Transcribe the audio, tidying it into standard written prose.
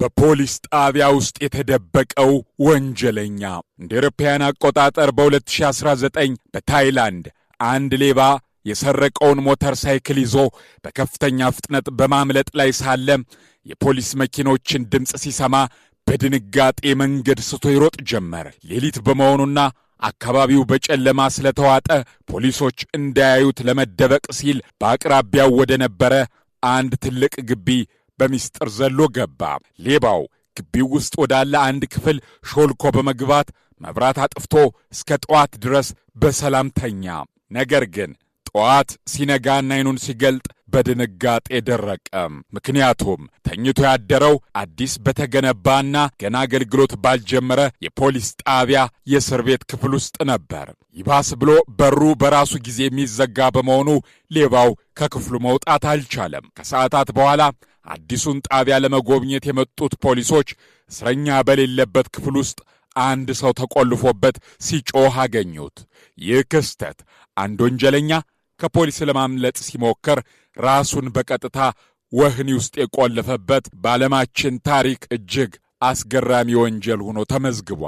በፖሊስ ጣቢያ ውስጥ የተደበቀው ወንጀለኛ። እንደ አውሮፓውያን አቆጣጠር በ2019 በታይላንድ አንድ ሌባ የሰረቀውን ሞተር ሳይክል ይዞ በከፍተኛ ፍጥነት በማምለጥ ላይ ሳለ የፖሊስ መኪኖችን ድምፅ ሲሰማ በድንጋጤ መንገድ ስቶ ይሮጥ ጀመር። ሌሊት በመሆኑና አካባቢው በጨለማ ስለተዋጠ ፖሊሶች እንዳያዩት ለመደበቅ ሲል በአቅራቢያው ወደ ነበረ አንድ ትልቅ ግቢ በሚስጥር ዘሎ ገባ። ሌባው ግቢው ውስጥ ወዳለ አንድ ክፍል ሾልኮ በመግባት መብራት አጥፍቶ እስከ ጠዋት ድረስ በሰላም ተኛ። ነገር ግን ጠዋት ሲነጋና ዓይኑን ሲገልጥ በድንጋጤ ደረቀ። ምክንያቱም ተኝቶ ያደረው አዲስ በተገነባና ገና አገልግሎት ባልጀመረ የፖሊስ ጣቢያ የእስር ቤት ክፍል ውስጥ ነበር። ይባስ ብሎ በሩ በራሱ ጊዜ የሚዘጋ በመሆኑ ሌባው ከክፍሉ መውጣት አልቻለም። ከሰዓታት በኋላ አዲሱን ጣቢያ ለመጎብኘት የመጡት ፖሊሶች እስረኛ በሌለበት ክፍል ውስጥ አንድ ሰው ተቆልፎበት ሲጮህ አገኙት። ይህ ክስተት አንድ ወንጀለኛ ከፖሊስ ለማምለጥ ሲሞክር ራሱን በቀጥታ ወህኒ ውስጥ የቆለፈበት በዓለማችን ታሪክ እጅግ አስገራሚ ወንጀል ሆኖ ተመዝግቧል።